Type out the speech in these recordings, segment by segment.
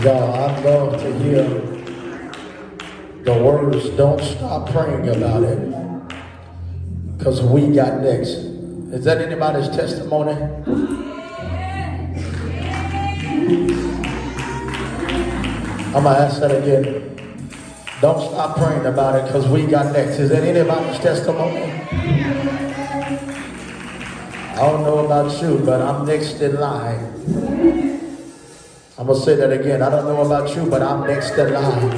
Y'all, I love to hear the words, don't stop praying about it, because we got next. Is that anybody's testimony? I'm going to ask that again. Don't stop praying about it, because we got next. Is that anybody's testimony? I don't know about you, but I'm next in line. I'm going to say that again. I don't know about you, but I'm next in line.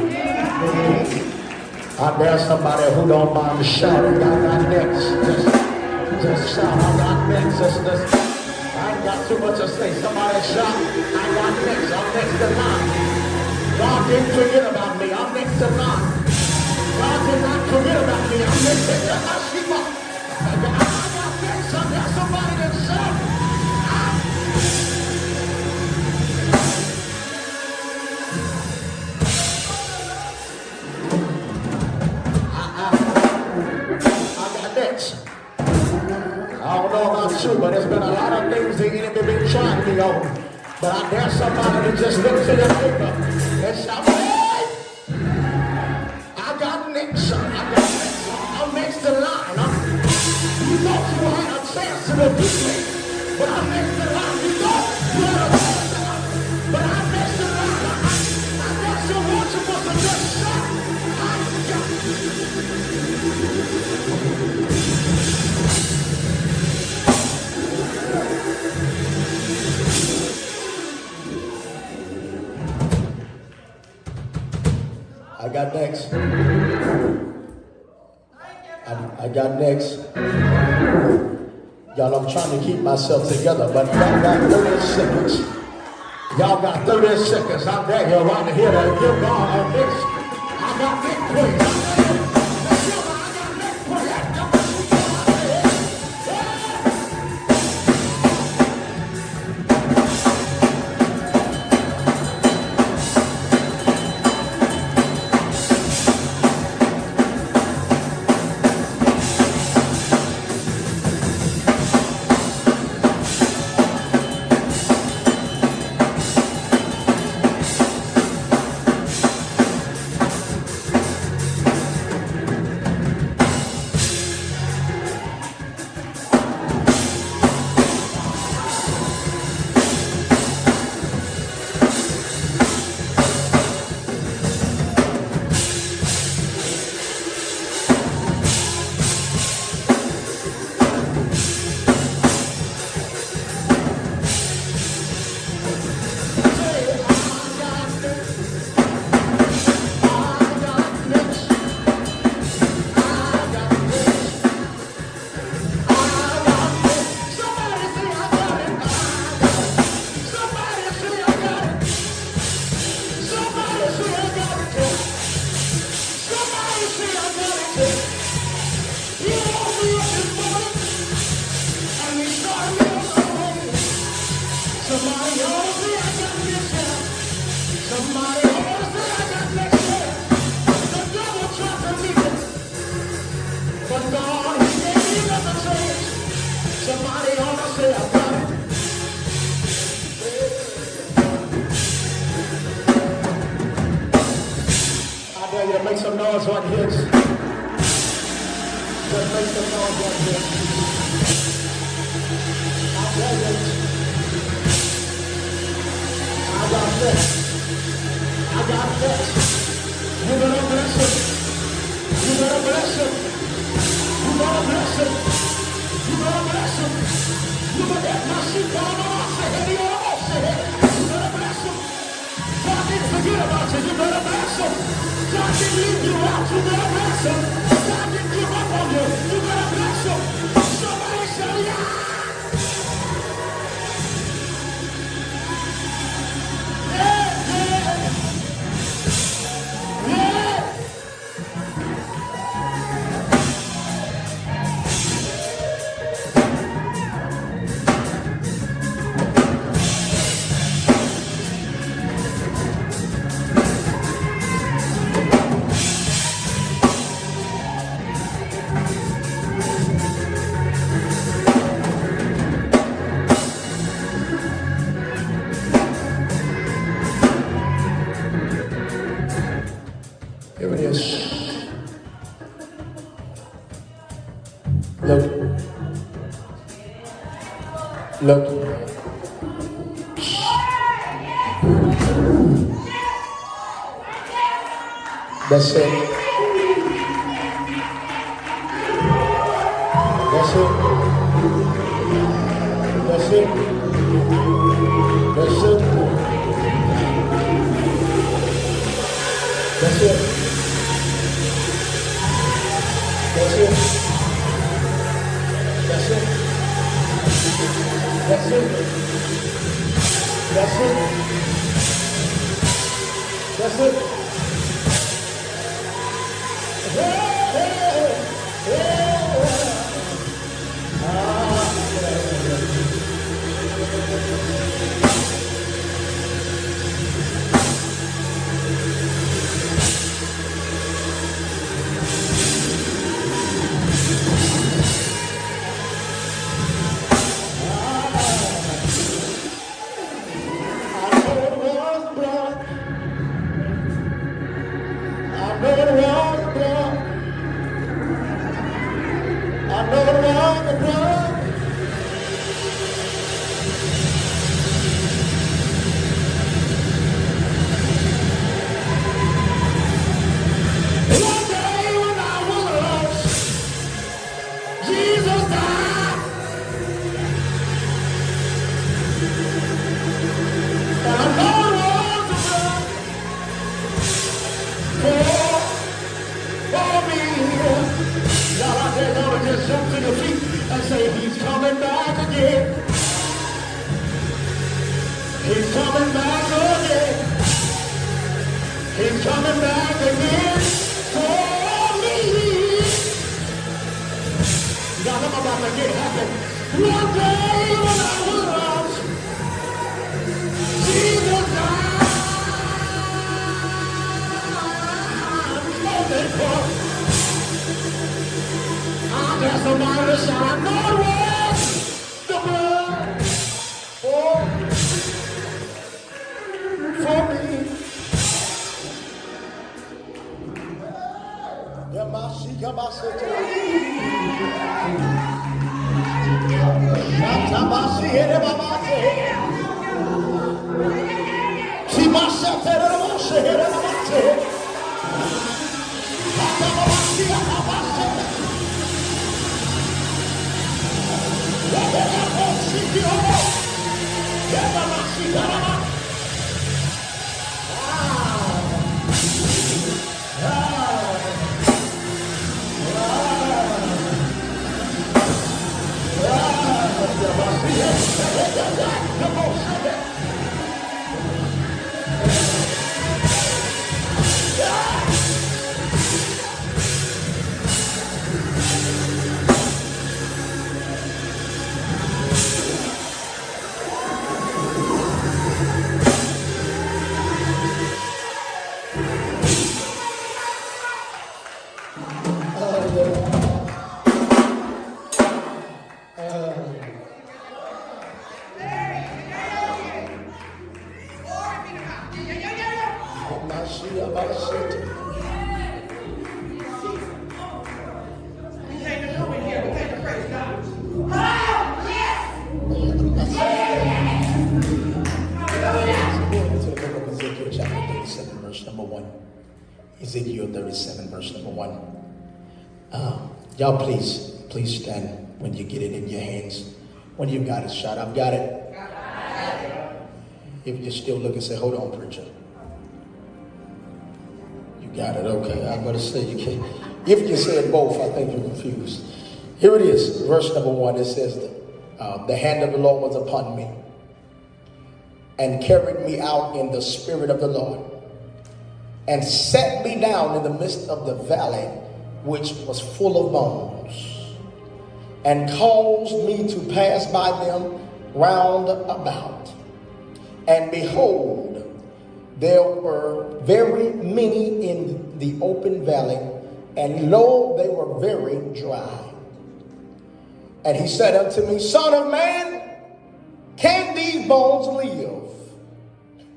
I dare somebody who don't mind shouting, I got next. Just shout, I got next. I ain't got too much to say. Somebody shout, I got next. I'm next in line. God didn't forget about me. I'm next in line. God did not forget about me. I'm next in line. I got next. I got somebody that shout. I don't know about you, but there's been a lot of things the enemy been trying me on. But I dare somebody to just look to your neighbor and shout, hey! I got next. I'm next in line. You thought you had a chance to defeat me, but I'm next in line. You thought you had a chance, but I'm next in line. I got some worshipers to just shout. I got next. I got next. Y'all, I'm trying to keep myself together, but y'all got 30 seconds. Y'all got 30 seconds. I dare you right here to give God a next. I got next praise. Make some noise right here. Just make some noise right here. I got this. I got this. You're gonna bless him. You're gonna bless him. You're gonna bless him. You're gonna bless him. You're gonna get my sheep down on us. You're gonna bless him. God didn't forget about you. You're gonna bless him. God didn't leave you out, you better bless him. God didn't give up on you, you better bless him. Somebody say, yeah! Look. That's it. That's it. That's it. That's it. That's it. That's it. That's it. That's it. That's it. That's it. Hey, hey, hey. Jump to your feet and say, he's coming back again. He's coming back again. He's coming back again for me. God, I'm about to get happy. One day when I was lost, Jesus died. That's the mighty shine. God was the blood for me. Ezekiel 37, verse number 1. Y'all please stand when you get it in your hands. When you got it, shout, I've got it. If you're still looking, say, hold on, preacher. You got it, okay. I'm going to say you can't. If you said both, I think you're confused. Here it is, verse number 1. It says, the hand of the Lord was upon me and carried me out in the spirit of the Lord, and set me down in the midst of the valley, which was full of bones, and caused me to pass by them round about. And behold, there were very many in the open valley, and lo, they were very dry. And he said unto me, Son of man, can these bones live?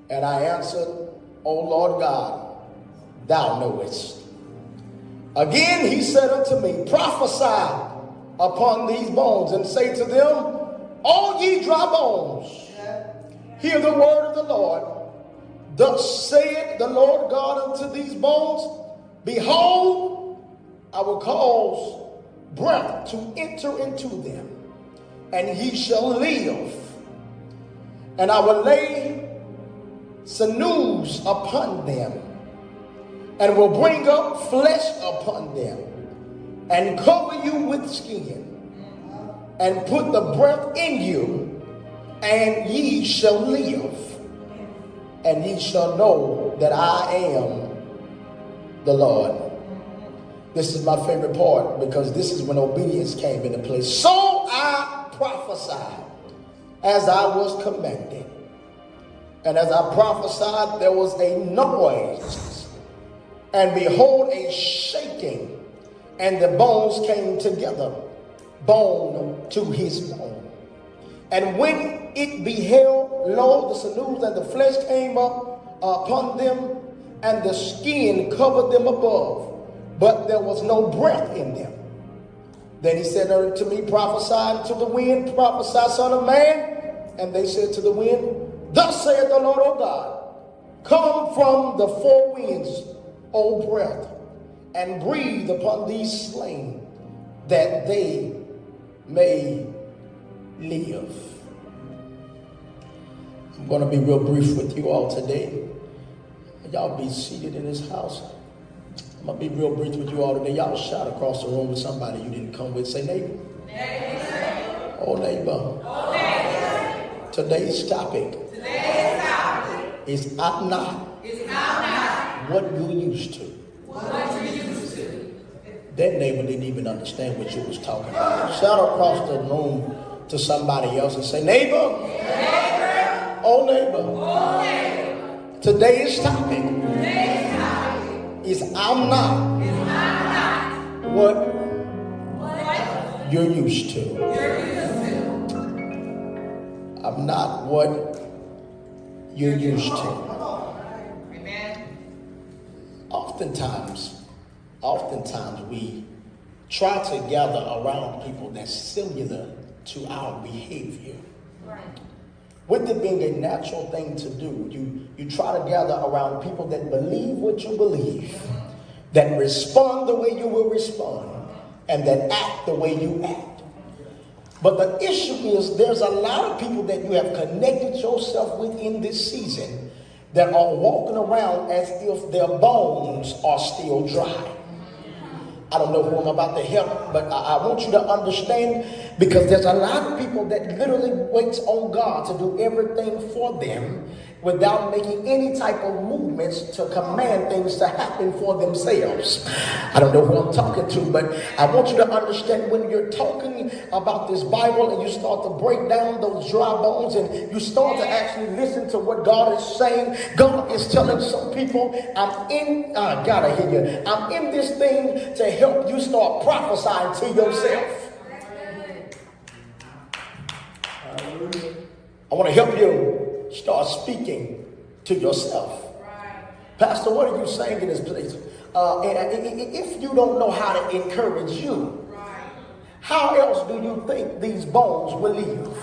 And I answered, O Lord God, thou knowest. Again he said unto me, prophesy upon these bones, and say to them, All ye dry bones, hear the word of the Lord. Thus saith the Lord God unto these bones, behold, I will cause breath to enter into them, and ye shall live. And I will lay sinews upon them, and will bring up flesh upon them, and cover you with skin, and put the breath in you, and ye shall live. And ye shall know that I am the Lord. This is my favorite part, because this is when obedience came into place. So I prophesied as I was commanded. And as I prophesied, there was a noise, and behold, a shaking, and the bones came together, bone to his bone. And when it beheld, lo, the sinews and the flesh came up upon them, and the skin covered them above, but there was no breath in them. Then he said unto me, prophesy to the wind, prophesy, son of man. And they said to the wind, thus saith the Lord, O God, come from the four winds, O breath, and breathe upon these slain, that they may live. I'm going to be real brief with you all today. Y'all be seated in this house. I'm going to be real brief with you all today. Y'all shout across the room with somebody you didn't come with. Say, neighbor. Neighbor. Oh, neighbor. Oh, neighbor. Today's topic is I'm not what you used to. That neighbor didn't even understand what you was talking about. Shout across the room to somebody else and say, neighbor. Neighbor. Oh, neighbor. Oh, neighbor. Today's topic is I'm not what you're used to. I'm not what you're used to. Amen. Oftentimes we try to gather around people that's similar to our behavior. Right. With it being a natural thing to do, you try to gather around people that believe what you believe, that respond the way you will respond, and that act the way you act. But the issue is there's a lot of people that you have connected yourself with in this season that are walking around as if their bones are still dry. I don't know who I'm about to help, but I want you to understand, because there's a lot of people that literally waits on God to do everything for them without making any type of movements to command things to happen for themselves. I don't know who I'm talking to, but I want you to understand, when you're talking about this Bible and you start to break down those dry bones and you start to actually listen to what God is saying, God is telling some people, I'm in this thing to help you start prophesying to yourself. I want to help you start speaking to yourself. Pastor, what are you saying in this place? If you don't know how to encourage you, how else do you think these bones will live?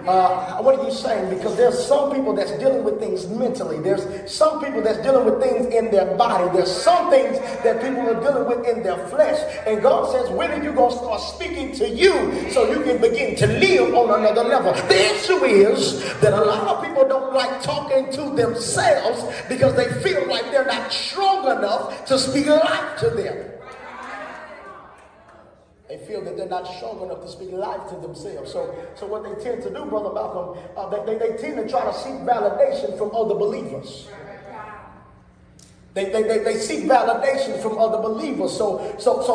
What are you saying? Because there's some people that's dealing with things mentally. There's some people that's dealing with things in their body. There's some things that people are dealing with in their flesh. And God says, when are you going to start speaking to you so you can begin to live on another level? The issue is that a lot of people don't like talking to themselves because they feel like they're not strong enough to speak life to them. They feel that they're not strong enough to speak life to themselves. So what they tend to do, Brother Malcolm, they tend to try to seek validation from other believers. They seek validation from other believers. So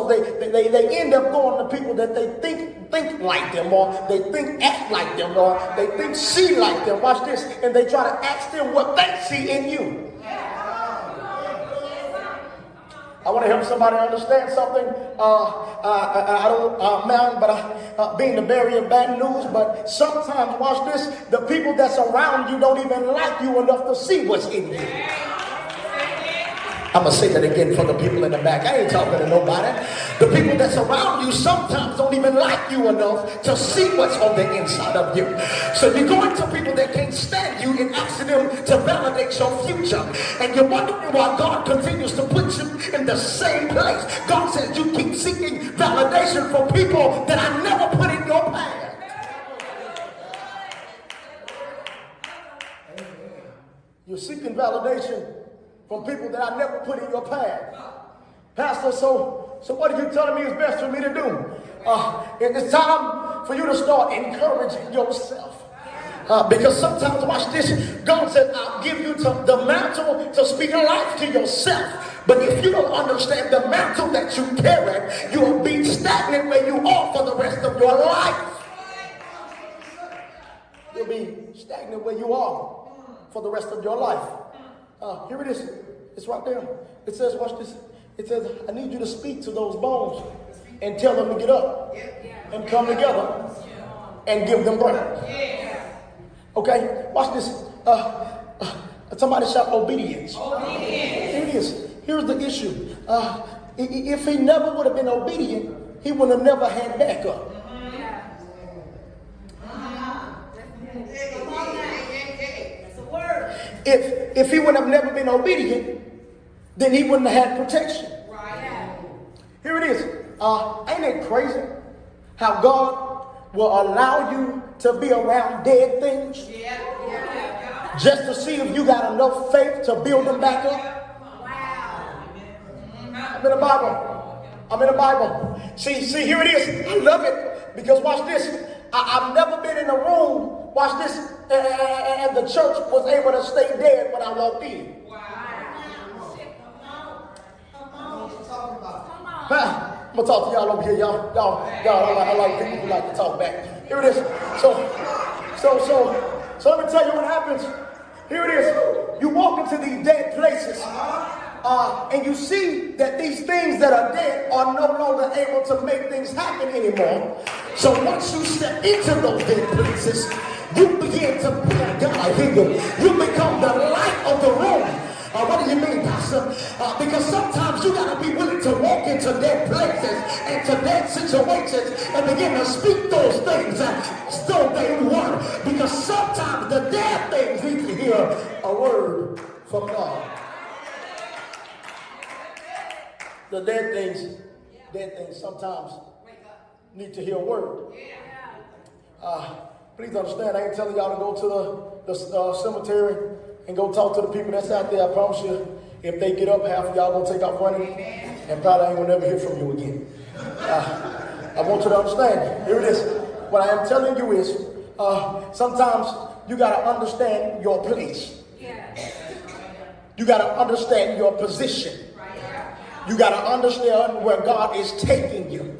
they end up going to people that they think like them, or they think act like them, or they think see like them. Watch this. And they try to ask them what they see in you. I want to help somebody understand something. I don't mind, but being the bearer of bad news. But sometimes, watch this, the people that's around you don't even like you enough to see what's in you. I'm going to say that again for the people in the back. I ain't talking to nobody. The people that's around you sometimes don't even like you enough to see what's on the inside of you. So you're going to people that can't stand you and asking them to validate your future. And you're wondering why God continues to put you in the same place. God says you keep seeking validation from people that I never put in your path. You're seeking validation from people that I never put in your path. Pastor, so what are you telling me is best for me to do? It's time for you to start encouraging yourself. Because sometimes, watch this, God said, I'll give you the mantle to speak life to yourself. But if you don't understand the mantle that you carry, you will be stagnant where you are for the rest of your life. You'll be stagnant where you are for the rest of your life. Here it is. It's right there. It says, watch this. It says, I need you to speak to those bones and tell them to get up and come together and give them breath. Okay, watch this. Somebody shout obedience. Here it is. Here's the issue. If he never would have been obedient, he would have never had backup. If he would have never been obedient, then he wouldn't have had protection. Here it is. Ain't it crazy how God will allow you to be around dead things just to see if you got enough faith to build them back up? I'm in the Bible. I'm in the Bible. See, here it is. I love it because watch this. I've never been in a room, watch this, and the church was able to stay dead when I walked in. I'm gonna talk to y'all over here, y'all. I like people who like to talk back. Here it is. So let me tell you what happens. Here it is. You walk into these dead places, and you see that these things that are dead are no longer able to make things happen anymore. So once you step into those dead places, you begin to God, you become the light of the room. What do you mean, Pastor? Because sometimes you got to be willing to walk into dead places and to dead situations and begin to speak those things as though they were. Because sometimes the dead things need to hear a word from God. The dead things sometimes need to hear a word. Please understand, I ain't telling y'all to go to the cemetery and go talk to the people that's out there. I promise you, if they get up, half of y'all gonna take off running and probably ain't gonna never hear from you again. I want you to understand. Here it is. What I am telling you is, sometimes you gotta understand your place. You gotta understand your position. You gotta understand where God is taking you.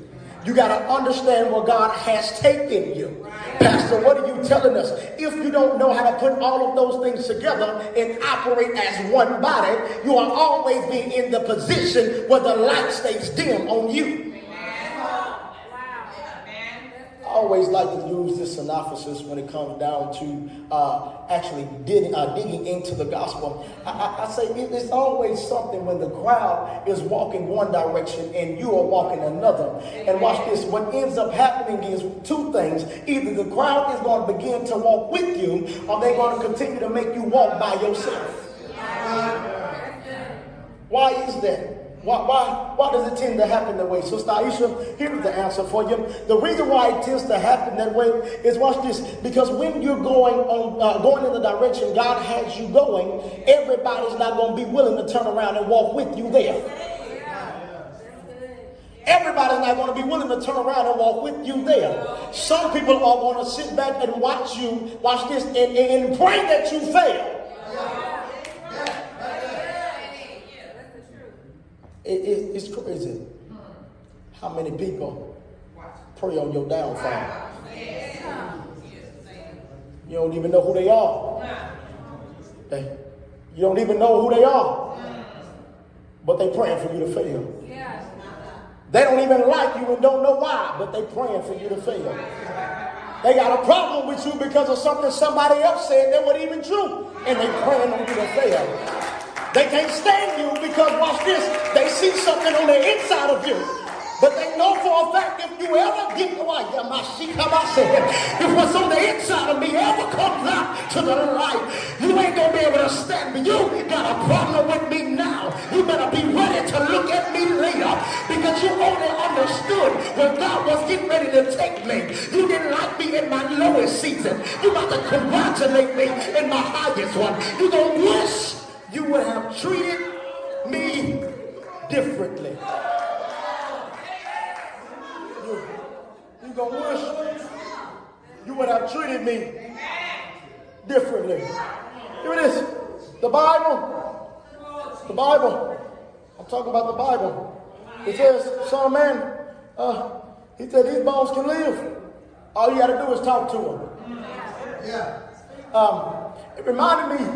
You got to understand where God has taken you. Pastor, what are you telling us? If you don't know how to put all of those things together and operate as one body, you are always being in the position where the light stays dim on you. I always like to use this synopsis when it comes down to actually digging into the gospel. I say it's always something when the crowd is walking one direction and you are walking another. And watch this, what ends up happening is two things. Either the crowd is going to begin to walk with you, or they're going to continue to make you walk by yourself. Why is that? Why does it tend to happen that way? Sister Aisha, here's the answer for you. The reason why it tends to happen that way is, watch this, because when you're going in the direction God has you going, everybody's not going to be willing to turn around and walk with you there. Everybody's not going to be willing to turn around and walk with you there. Some people are going to sit back and watch this, and pray that you fail. It's crazy how many people pray on your downfall. You don't even know who they are. You don't even know who they are. But they praying for you to fail. They don't even like you and don't know why, but they praying for you to fail. They got a problem with you because of something somebody else said that wasn't even true. And they praying on you to fail. They can't stand you because, watch this, they see something on the inside of you. But they know for a fact if you ever get, if what's on the inside of me ever comes out to the light, you ain't going to be able to stand me. You got a problem with me now. You better be ready to look at me later, because you only understood when God was getting ready to take me. You didn't like me in my lowest season. You about to congratulate me in my highest one. You going to wish you would have treated me differently. You gonna wish you would have treated me differently. Here it is. The Bible. I'm talking about the Bible. It says, son of man, he said these bones can live. All you gotta do is talk to them. It reminded me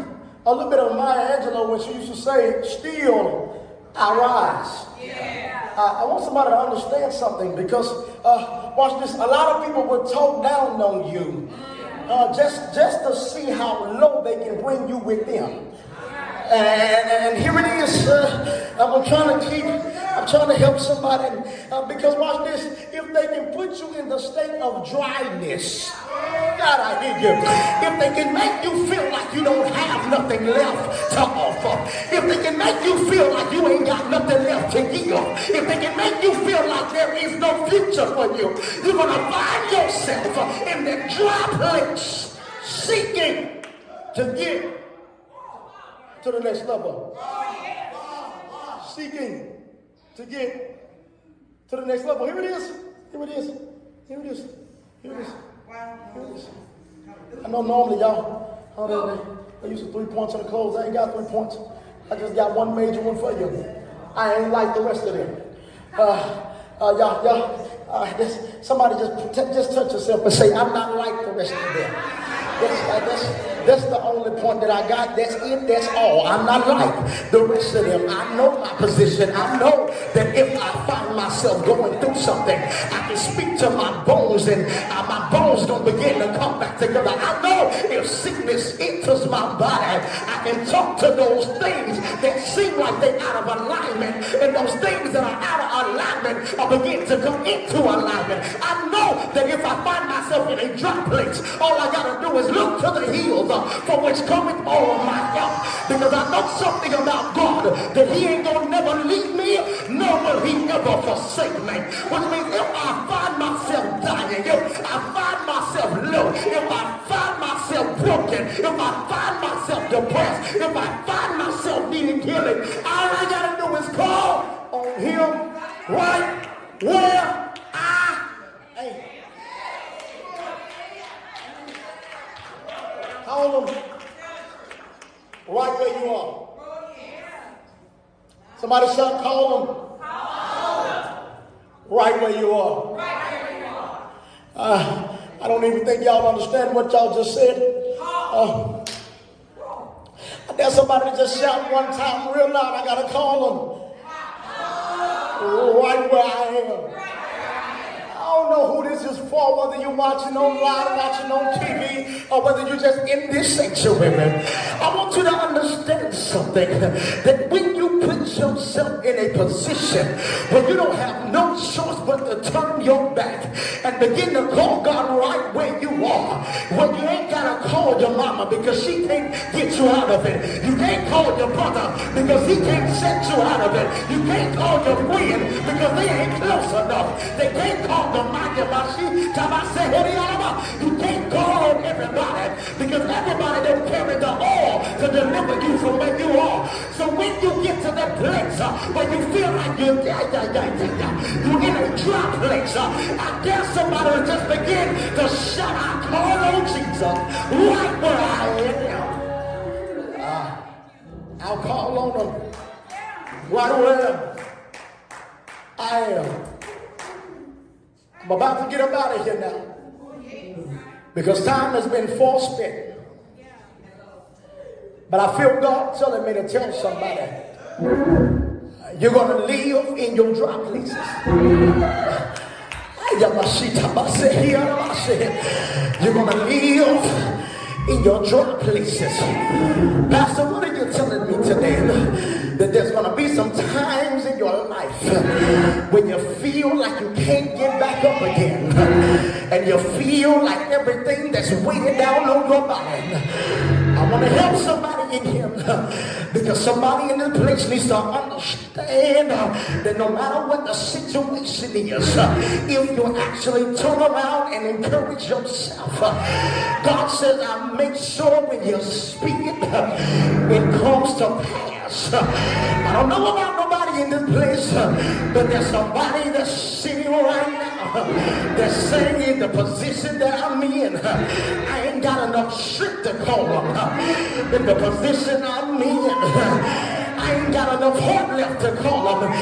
a little bit of Maya Angelou when she used to say, still I rise. I want somebody to understand something, because watch this, a lot of people will talk down on you just to see how low they can bring you with them. And here it is. I'm trying to help somebody, because watch this, if they can put you in the state of dryness, God, I hear you. If they can make you feel like you don't have nothing left to offer, if they can make you feel like you ain't got nothing left to give, if they can make you feel like there is no future for you, you're going to find yourself in the dry place, seeking to get to the next level. Seeking to get to the next level. Here it is. I know normally y'all, they used to 3 points on the clothes. I ain't got 3 points. I just got one major one for you. I ain't like the rest of them. Somebody just touch yourself and say, I'm not like the rest of them. That's the only point that I got. That's it. That's all. I'm not like the rest of them. I know my position. I know that if I find myself going through something, I can speak to my bones, and my bones don't begin to come back together. I know if sickness enters my body, I can talk to those things that seem like they're out of alignment, and those things that are out of alignment will begin to come into alignment. I know that if I find myself in a dry place, all I got to do is look to the hills for which cometh all of my help, because I know something about God, that he ain't gonna never leave me, nor will he ever forsake me. Which means if I find myself dying, if I find myself low, if I find myself broken, if I find myself depressed, if I find myself needing healing, all I gotta do is call on him right where I am. Call them right where you are. Somebody shout, call them right where you are. I don't even think y'all understand what y'all just said. I dare somebody to just shout one time real loud. I gotta call them right where I am. I don't know who this is for, whether you're watching online, watching on TV, or whether you're just in this sanctuary. I want you to understand something, that when you put yourself in a position where you don't have no choice but to turn your back and begin to call God right where you are, when you ain't got to call your mama because she can't get you out of it. You can't call your brother because he can't set you out of it. You can't call your friend because they ain't close enough. They can't call the mighty Bashi. You can't call on everybody because everybody don't carry the oil to deliver you from where you are. So when you get to that place where you feel like you're in a dry place, I dare somebody to just begin to shout, I call on Jesus right where I am. I'll call on him right where I am. I'm about to get up out of here now, because time has been forspent. But I feel God telling me to tell somebody, you're going to live in your dry places. You're going to live in your dry places. Pastor, what are you telling me today? That there's going to be some times in your life when you feel like you can't get back up again, and you feel like everything that's weighted down on your body. I want to help somebody in here, because somebody in this place needs to understand that no matter what the situation is, if you actually turn around and encourage yourself, God says, I make sure when you speak it comes to pass. I don't know about nobody in this place, but there's somebody that's sitting right now that's saying, in the position that I'm in, I ain't got enough strength to call them. In the position I'm in, I ain't got enough heart left to call them.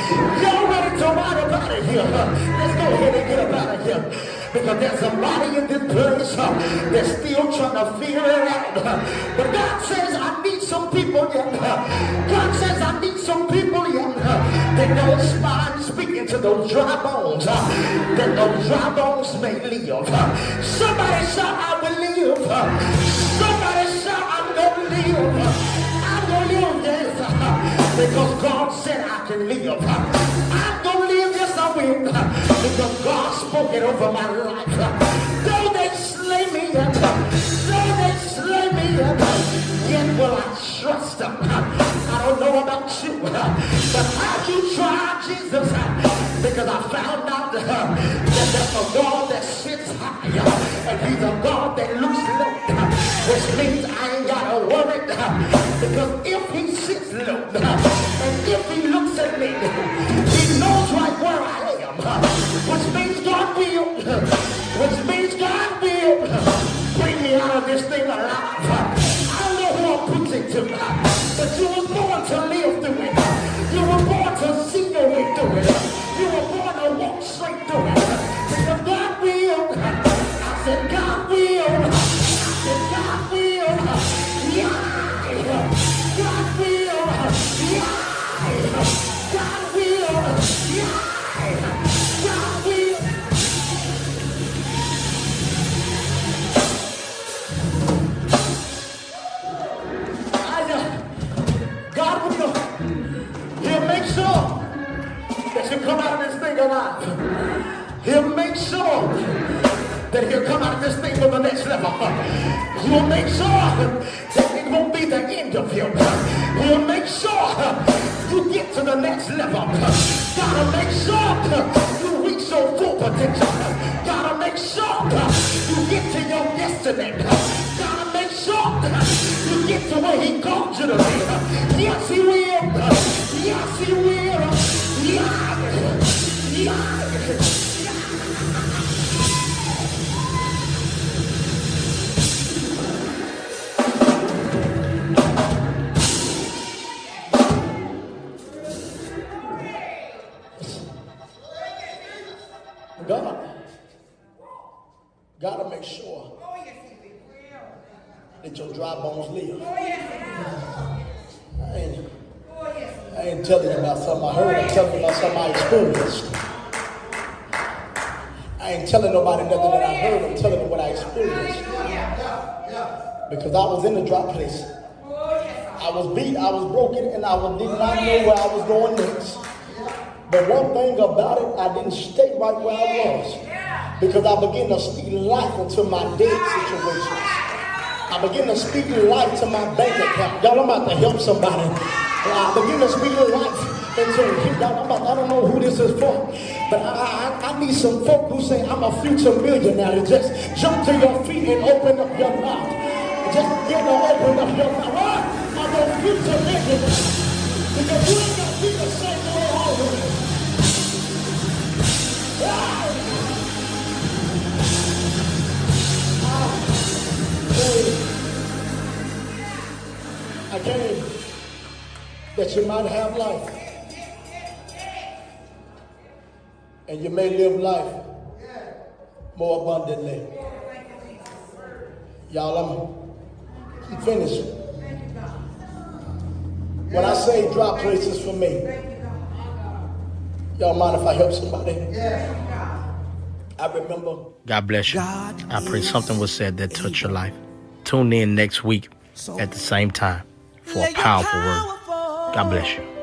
Y'all ready to ride up out of here? Let's go ahead and get up out of here. Because there's somebody in this place that's still trying to figure it out. But God says, I need some people yet. God says, I need some people yet that don't mind speaking to those dry bones, that those dry bones may live. Somebody shout, I will live. Somebody shout, I'm going to live. I'm going to live, yes, because God said I can live. I'm going to live, yes, I will, because God spoke it over my life. Though they slay me, though they slay me, yet will I trust them. I don't know about you, but how you try Jesus? Because I found out that there's a God that sits high, and he's a God that looks low, which means I ain't got to worry, because if he sits low, and if he looks at me, he knows right where I am, which means God will bring me out of this thing alive. I don't know who I'm preaching to, but you were born to live through it. You were born to see your way through it. You were born to walk straight through it. Because God will. I said God will. I said God will. Yeah. God will. Yeah. God will. Yeah. God will. God will. He'll make sure that you come out of this thing alive. He'll make sure that he'll come out of this thing to the next level. He'll make sure that it won't be the end of him. He'll make sure you get to the next level. Gotta make sure you reach your full potential. Gotta make sure you get to your destiny. Gotta make sure you get to where he called you to be. Yes, he will. Yes, he will. Yeah. Yeah. God gotta make sure that your dry bones live. I ain't telling you about something I heard. I'm telling you about something I experienced. I ain't telling nobody nothing that I heard. I'm telling them what I experienced. Because I was in the dry place. I was beat, I was broken, and I did not know where I was going next. But one thing about it, I didn't stay right where I was. Because I began to speak life into my dead situations. I began to speak life to my bank account. Y'all, I'm about to help somebody. I began to speak life into it. I don't know who this is for, but I need some folk who say, I'm a future millionaire. Just jump to your feet and open up your mouth. Just open up your mouth. What? I'm a future millionaire. Because you ain't got to be the same way always. I came that you might have life, and you may live life more abundantly. Y'all, I'm finished. When I say dry places for me, y'all mind if I help somebody? I remember. God bless you. I pray something was said that touched your life. Tune in next week at the same time for a powerful word. God bless you.